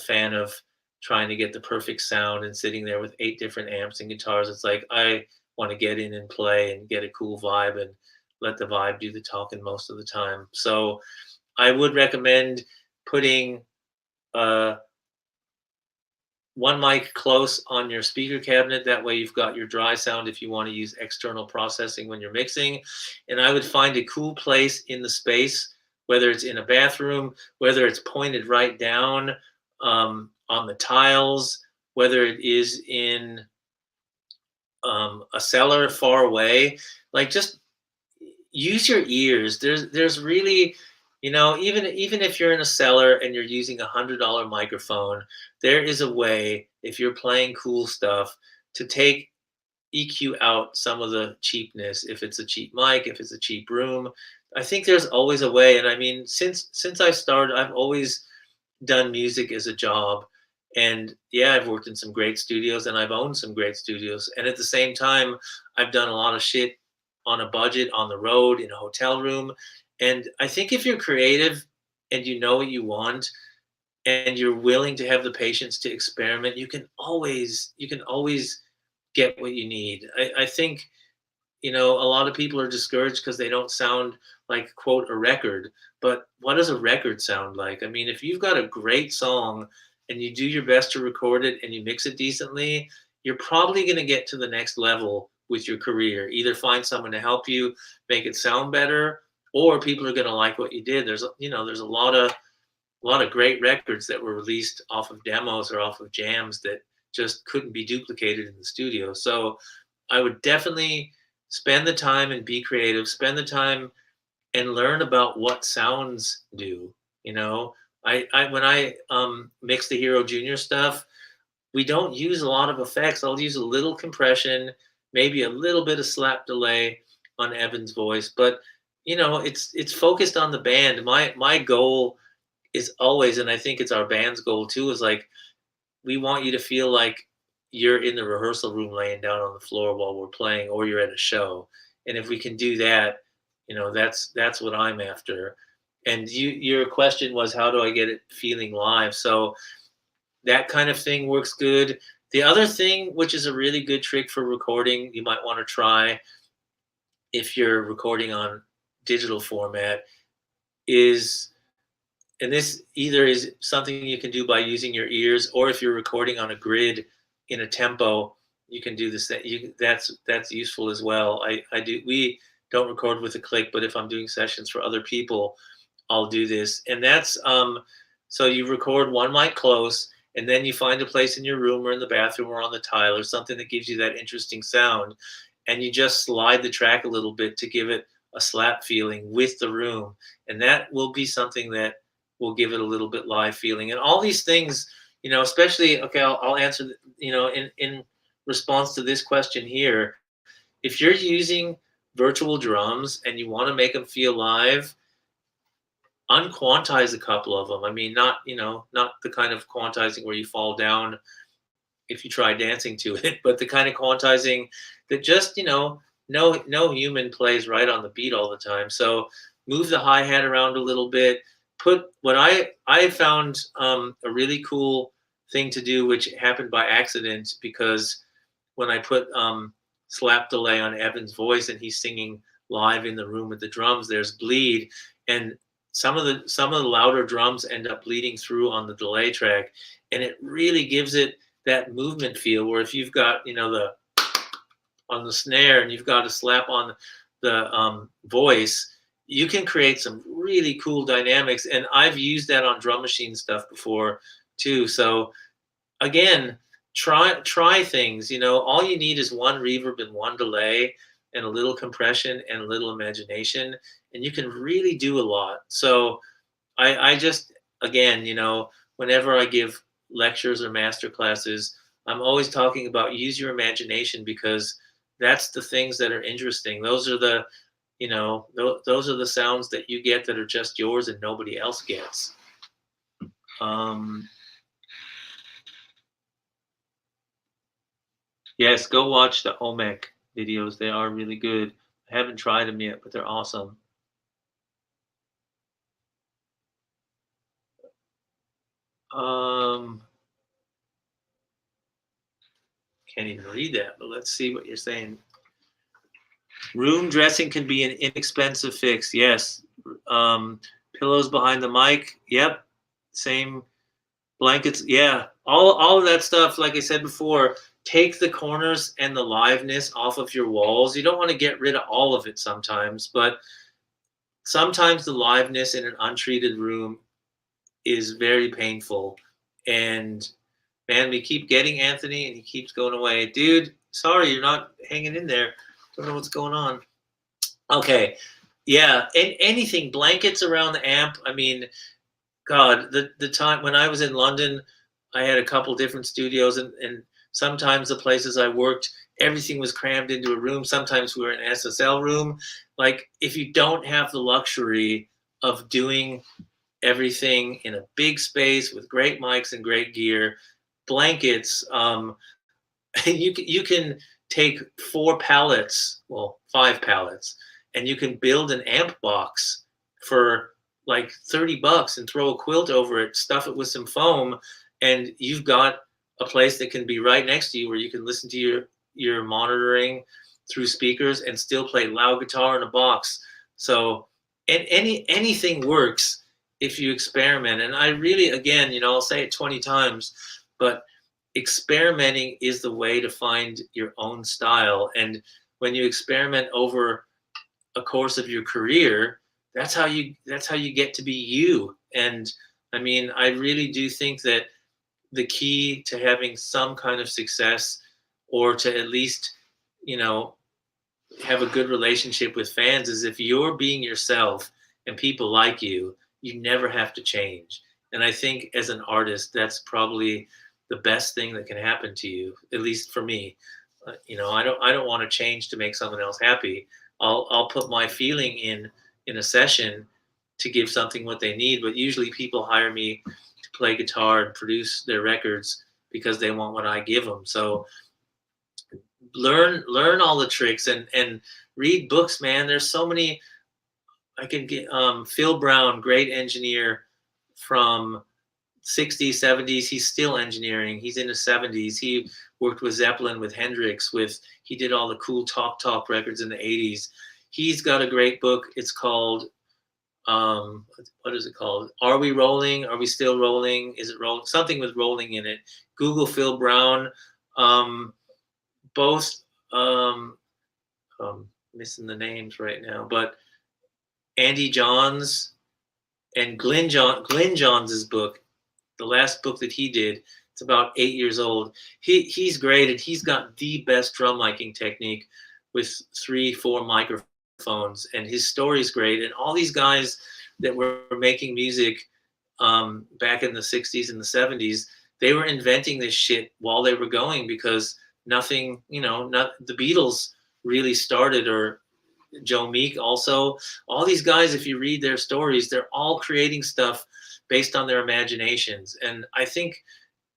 fan of trying to get the perfect sound and sitting there with 8 different amps and guitars. It's like I want to get in and play and get a cool vibe and let the vibe do the talking most of the time. So I would recommend putting one mic close on your speaker cabinet. That way you've got your dry sound if you want to use external processing when you're mixing. And I would find a cool place in the space, whether it's in a bathroom, whether it's pointed right down on the tiles, whether it is in a cellar far away. Like, just use your ears. There's really, even if you're in a cellar and you're using $100 microphone, there is a way, if you're playing cool stuff, to take EQ out some of the cheapness. If it's a cheap mic, if it's a cheap room, I think there's always a way. And I mean, since I started, I've always done music as a job. And yeah, I've worked in some great studios and I've owned some great studios. And at the same time, I've done a lot of shit on a budget, on the road, in a hotel room. And I think if you're creative and you know what you want and you're willing to have the patience to experiment, you can always get what you need. I think, a lot of people are discouraged because they don't sound like, quote, a record. But what does a record sound like? I mean, if you've got a great song and you do your best to record it and you mix it decently, you're probably going to get to the next level with your career. Either find someone to help you make it sound better, or people are going to like what you did. There's a lot of great records that were released off of demos or off of jams that just couldn't be duplicated in the studio. So I would definitely spend the time and be creative, spend the time and learn about what sounds do. When I mix the Hero Junior stuff, we don't use a lot of effects. I'll use a little compression, maybe a little bit of slap delay on Evan's voice, but it's focused on the band. My goal is always, and I think it's our band's goal too, is like, we want you to feel like you're in the rehearsal room laying down on the floor while we're playing, or you're at a show. And if we can do that, that's what I'm after. And your question was, how do I get it feeling live? So that kind of thing works good. The other thing, which is a really good trick for recording, you might want to try if you're recording on digital format, is, and this either is something you can do by using your ears, or if you're recording on a grid in a tempo, you can do this. That's useful as well. I do. We don't record with a click, but if I'm doing sessions for other people, I'll do this. And that's so you record one mic close, and then you find a place in your room or in the bathroom or on the tile or something that gives you that interesting sound, and you just slide the track a little bit to give it a slap feeling with the room, and that will be something that will give it a little bit live feeling. And all these things, especially, okay, I'll answer, in response to this question here. If you're using virtual drums and you want to make them feel live, unquantize a couple of them. I mean, not the kind of quantizing where you fall down if you try dancing to it, but the kind of quantizing that just, no human plays right on the beat all the time. So move the hi-hat around a little bit. Put what I found a really cool thing to do, which happened by accident, because when I put slap delay on Evan's voice and he's singing live in the room with the drums, there's bleed, and some of the louder drums end up bleeding through on the delay track, and it really gives it that movement feel where if you've got the on the snare and you've got a slap on the voice, you can create some really cool dynamics. And I've used that on drum machine stuff before too. So again, try things. All you need is one reverb and one delay and a little compression and a little imagination, and you can really do a lot. So I just, again, whenever I give lectures or master classes, I'm always talking about use your imagination, because that's the things that are interesting. Those are the those are the sounds that you get that are just yours and nobody else gets. Yes, go watch the Olmec videos. They are really good. I haven't tried them yet, but they're awesome. Can't even read that, but let's see what you're saying. Room dressing can be an inexpensive fix. Yes. Pillows behind the mic. Yep. Same. Blankets. Yeah. All of that stuff, like I said before, take the corners and the liveness off of your walls. You don't want to get rid of all of it sometimes, but sometimes the liveness in an untreated room is very painful. And man, we keep getting Anthony and he keeps going away. Dude, sorry, you're not hanging in there. Don't know what's going on. Okay. Yeah. And anything, blankets around the amp. I mean, God, the time when I was in London, I had a couple different studios, and sometimes the places I worked, everything was crammed into a room. Sometimes we were in an SSL room. Like, if you don't have the luxury of doing everything in a big space with great mics and great gear, blankets, you can take 4 pallets, well, 5 pallets, and you can build an amp box for like $30 and throw a quilt over it, stuff it with some foam, and you've got a place that can be right next to you where you can listen to your monitoring through speakers and still play loud guitar in a box. So, and anything works if you experiment. And I really, again, I'll say it 20 times, but experimenting is the way to find your own style. And when you experiment over a course of your career, that's how you get to be you. And I mean, I really do think that the key to having some kind of success, or to at least, have a good relationship with fans, is if you're being yourself and people like you, you never have to change. And I think as an artist, that's probably the best thing that can happen to you, at least for me. I don't want to change to make someone else happy. I'll put my feeling in a session to give something what they need, but usually people hire me to play guitar and produce their records because they want what I give them. So learn all the tricks and read books, man. There's so many. I can get Phil Brown, great engineer from 60s, 70s. He's still engineering. He's in his 70s. He worked with Zeppelin, with Hendrix, he did all the cool Talk records in the 80s. He's got a great book. It's called what is it called? Are we rolling? Are we still rolling? Is it rolling? Something with rolling in it. Google Phil Brown. Um, both missing the names right now, but Andy Johns and Glenn Johns' book, the last book that he did. It's about 8 years old. He's great, and he's got the best drum miking technique with 3-4 microphones, and his story's great. And all these guys that were making music back in the 60s and the 70s, they were inventing this shit while they were going, because nothing, not the Beatles really started, or Joe Meek also. All these guys, if you read their stories, they're all creating stuff based on their imaginations. And I think,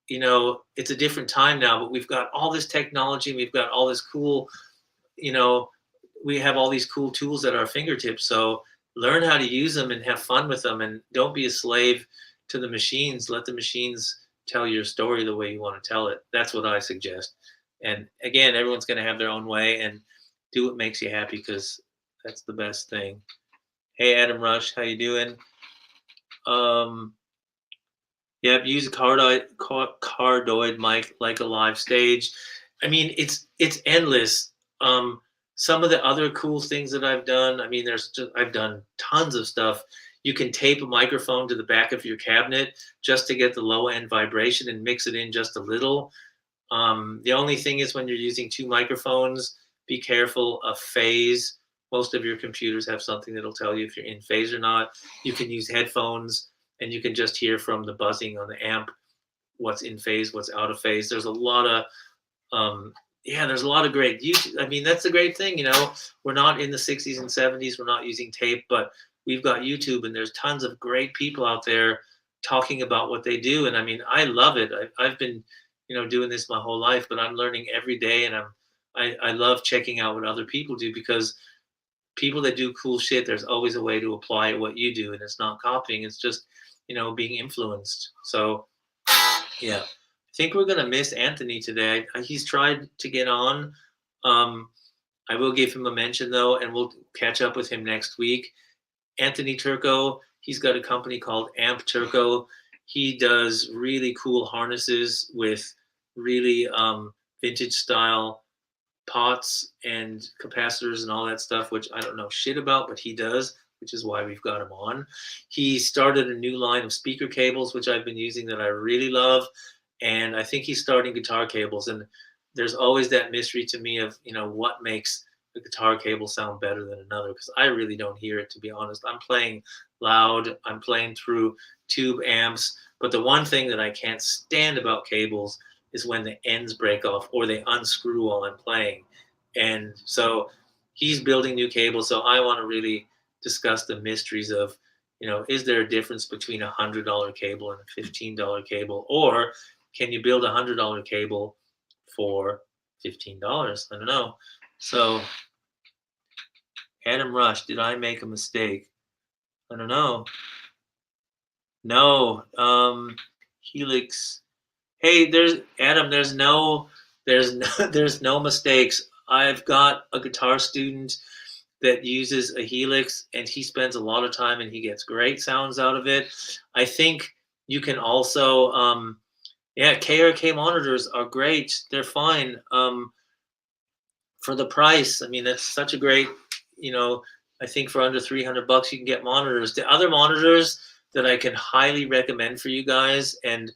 it's a different time now, but we've got all this technology, we've got all this cool, you know, we have all these cool tools at our fingertips. So learn how to use them and have fun with them, and don't be a slave to the machines. Let the machines tell your story the way you want to tell it. That's what I suggest. And again, everyone's going to have their own way, and do what makes you happy, because that's the best thing. Hey, Adam Rush, how you doing? Yep, use a cardioid mic like a live stage. I mean, it's endless. Some of the other cool things that I've done. I mean, I've done tons of stuff. You can tape a microphone to the back of your cabinet just to get the low end vibration and mix it in just a little. The only thing is, when you're using 2 microphones, be careful of phase. Most of your computers have something that'll tell you if you're in phase or not. You can use headphones, and you can just hear from the buzzing on the amp what's in phase, what's out of phase. There's a lot of there's a lot of great YouTube. I mean, that's the great thing, we're not in the 60s and 70s, we're not using tape, but we've got YouTube, and there's tons of great people out there talking about what they do. And I mean, I love it. I've been doing this my whole life, but I'm learning every day, and I love checking out what other people do, because people that do cool shit, there's always a way to apply what you do, and it's not copying, it's just being influenced. So yeah, I think we're gonna miss Anthony today. He's tried to get on. I will give him a mention though, and we'll catch up with him next week. Anthony Turco, he's got a company called Amp Turco. He does really cool harnesses with really vintage style pots and capacitors and all that stuff, which I don't know shit about, but he does, which is why we've got him on. He started a new line of speaker cables, which I've been using, that I really love. And I think he's starting guitar cables. And there's always that mystery to me of, what makes a guitar cable sound better than another, because I really don't hear it, to be honest. I'm playing loud, I'm playing through tube amps. But the one thing that I can't stand about cables is when the ends break off or they unscrew while I'm playing. And so he's building new cables. So I want to really discuss the mysteries of, is there a difference between $100 cable and a $15 cable? Or can you build a $100 cable for $15? I don't know. So Adam Rush, did I make a mistake? I don't know. No. Helix. Hey, there's Adam. There's no mistakes. I've got a guitar student that uses a Helix, and he spends a lot of time, and he gets great sounds out of it. I think you can also, KRK monitors are great. They're fine for the price. I mean, that's such a great, I think for under $300 you can get monitors. The other monitors that I can highly recommend for you guys, and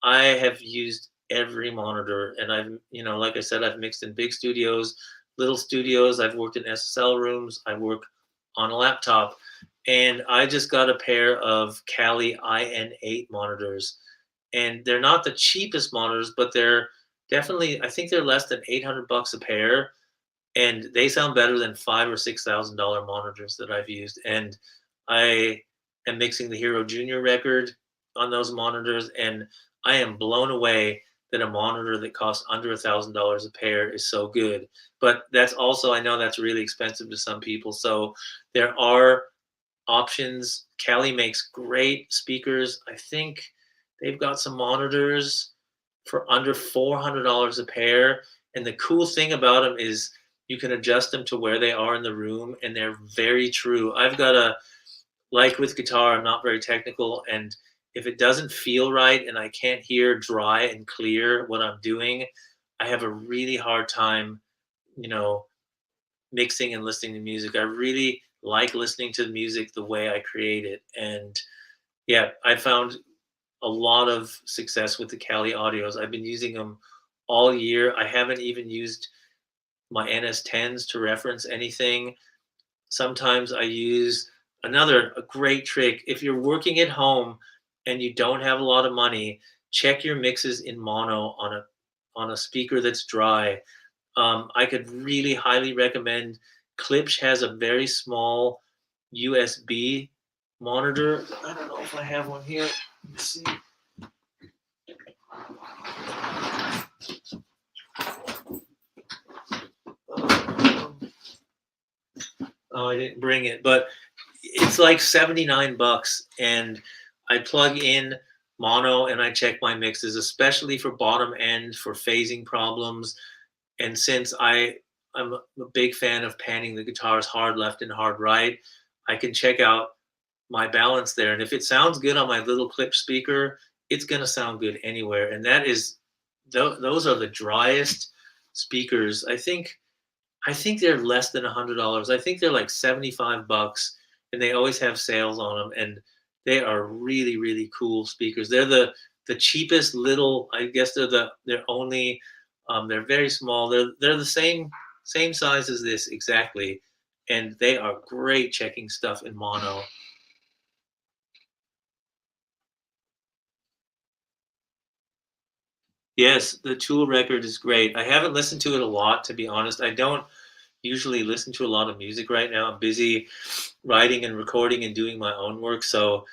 I have used every monitor, and I've, like I said, I've mixed in big studios, little studios. I've worked in SSL rooms. I work on a laptop, and I just got a pair of Kali IN8 monitors, and they're not the cheapest monitors, but they're definitely, I think they're less than $800 a pair, and they sound better than $5,000 or $6,000 monitors that I've used. And I am mixing the Hero Junior record on those monitors, and I am blown away that a monitor that costs under $1,000 a pair is so good. But that's also, I know that's really expensive to some people. So there are options. Kali makes great speakers. I think they've got some monitors for under $400 a pair. And the cool thing about them is you can adjust them to where they are in the room, and they're very true. I've got like with guitar, I'm not very technical, and if it doesn't feel right and I can't hear dry and clear what I'm doing, I have a really hard time, you know, mixing and listening to music. I really like listening to the music the way I create it. And yeah, I found a lot of success with the Cali audios. I've been using them all year. I haven't even used my NS10s to reference anything. Sometimes I use another a great trick. If you're working at home and you don't have a lot of money, check your mixes in mono on a speaker that's dry. I could really highly recommend. Klipsch has a very small USB monitor. I don't know if I have one here. Let's see. Oh, I didn't bring it, but it's like 79 bucks, and I plug in mono and I check my mixes, especially for bottom end for phasing problems. And since I'm a big fan of panning the guitars hard left and hard right, I can check out my balance there. And if it sounds good on my little clip speaker, it's gonna sound good anywhere. And that is those are the driest speakers. I think they're less than $100. I think they're like 75 bucks, and they always have sales on them. And they are really, really cool speakers. They're the cheapest little. I guess they're only they're very small. They're the same size as this exactly, and they are great checking stuff in mono. Yes, the Tool record is great. I haven't listened to it a lot, to be honest. I don't usually listen to a lot of music right now. I'm busy writing and recording and doing my own work, so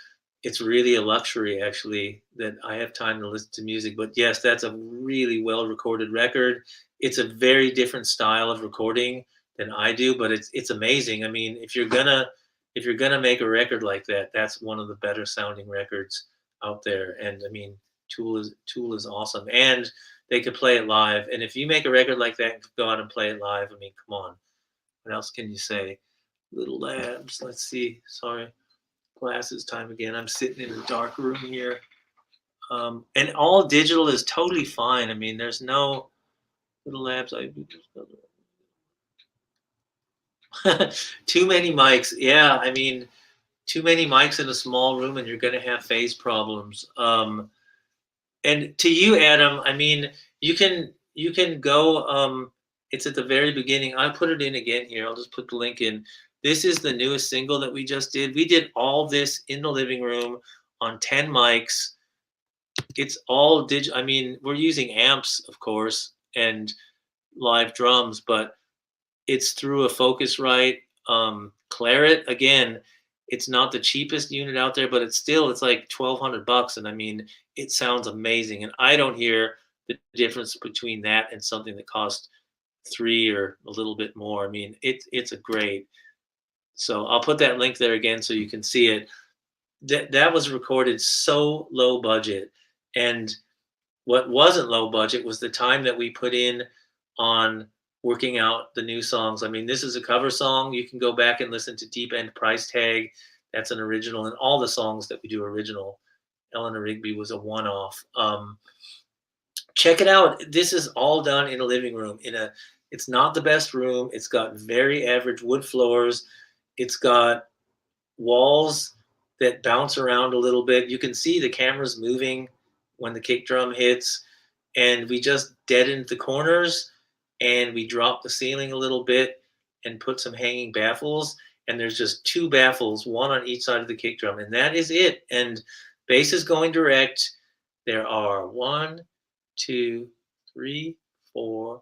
it's really a luxury actually that I have time to listen to music. But yes, that's a really well recorded record. It's a very different style of recording than I do, but it's amazing. I mean, if you're gonna make a record like that, that's one of the better sounding records out there. And I mean, Tool is awesome, and they could play it live. And if you make a record like that, go out and play it live. I mean, come on. What else can you say? Little Labs. Let's see. Sorry, glasses time again. I'm sitting in a dark room here. And all digital is totally fine. I mean, there's no Little Labs. Too many mics. Yeah, I mean, too many mics in a small room, and you're going to have phase problems. And to you, Adam, I mean, you can go. It's at the very beginning. I put it in again here. I'll just put the link in. This is the newest single that we just did. We did all this in the living room on 10 mics. It's all digital. I mean, we're using amps, of course, and live drums, but it's through a Focusrite Claret. Again, it's not the cheapest unit out there, but it's like 1,200 bucks, and I mean, it sounds amazing. And I don't hear the difference between that and something that costs three or a little bit more. I mean, it's a great. So I'll put that link there again so you can see it. That was recorded so low budget, and what wasn't low budget was the time that we put in on working out the new songs. I mean, this is a cover song. You can go back and listen to Deep End Price Tag. That's an original, and all the songs that we do original. Eleanor Rigby was a one-off. Check it out. This is all done in a living room. It's not the best room. It's got very average wood floors. It's got walls that bounce around a little bit. You can see the cameras moving when the kick drum hits, and we just deadened the corners, and we dropped the ceiling a little bit and put some hanging baffles, and there's just two baffles, one on each side of the kick drum, and that is it. And bass is going direct. There are 1, 2, 3, 4,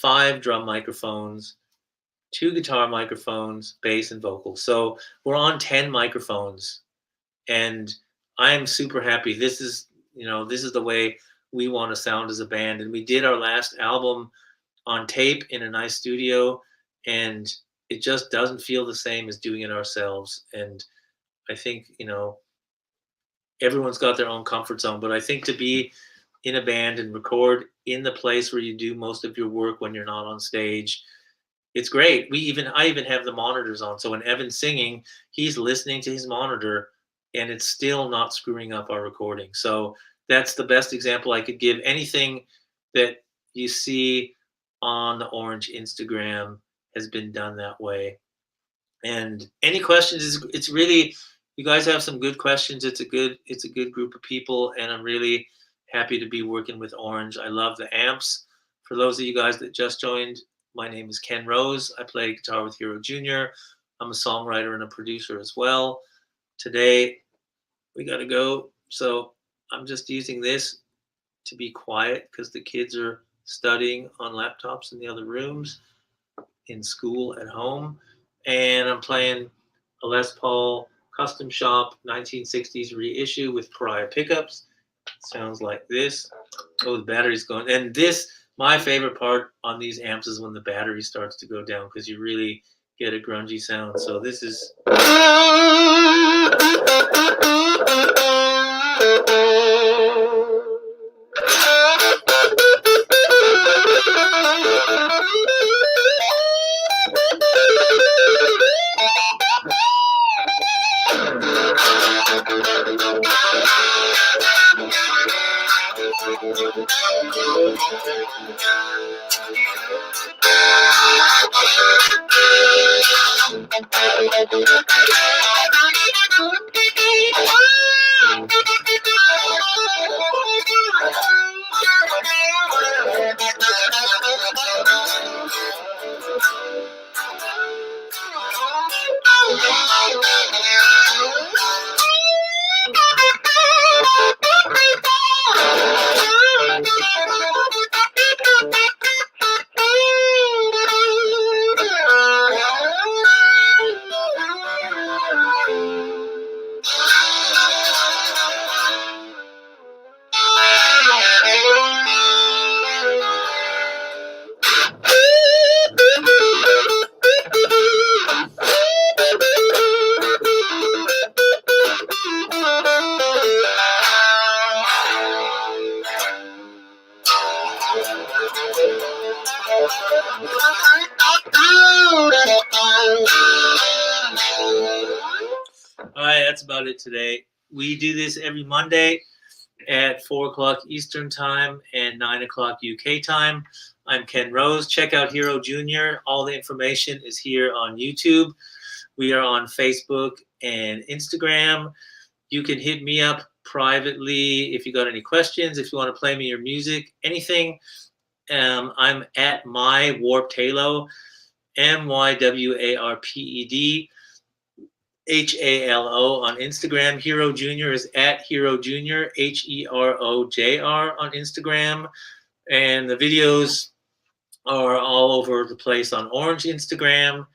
5 drum microphones, 2 guitar microphones, bass and vocals. So we're on 10 microphones, and I'm super happy. This is the way we want to sound as a band. And we did our last album on tape in a nice studio, and it just doesn't feel the same as doing it ourselves. And I think, everyone's got their own comfort zone, but I think to be in a band and record in the place where you do most of your work when you're not on stage, It's great. I even have the monitors on. So when Evan's singing, he's listening to his monitor and it's still not screwing up our recording. So that's the best example I could give. Anything that you see on the Orange Instagram has been done that way. And any questions, it's really, you guys have some good questions. It's a good group of people, and I'm really happy to be working with Orange. I love the amps. For those of you guys that just joined, my name is Ken Rose. I play guitar with Hero Jr. I'm a songwriter and a producer as well. Today we got to go, so I'm just using this to be quiet because the kids are studying on laptops in the other rooms, in school, at home. And I'm playing a Les Paul Custom Shop 1960s reissue with Pariah pickups. Sounds like this. Oh, the battery's going. And this, my favorite part on these amps is when the battery starts to go down because you really get a grungy sound. So this is. All right, that's about it today. We do this every Monday at 4 o'clock Eastern Time and 9 o'clock UK time. I'm Ken Rose. Check out Hero Jr. All the information is here on YouTube. We are on Facebook and Instagram. You can hit me up privately if you got any questions, if you want to play me your music, anything. I'm at my Warped Halo, MYWARPED HALO on Instagram. Hero Jr. is at Hero Jr. HEROJR on Instagram. And the videos are all over the place on Orange Instagram.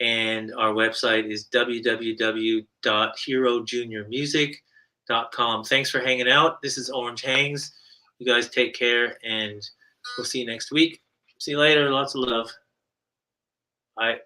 And our website is www.herojuniormusic.com. Thanks for hanging out. This is Orange Hangs. You guys take care, and we'll see you next week. See you later. Lots of love. Bye.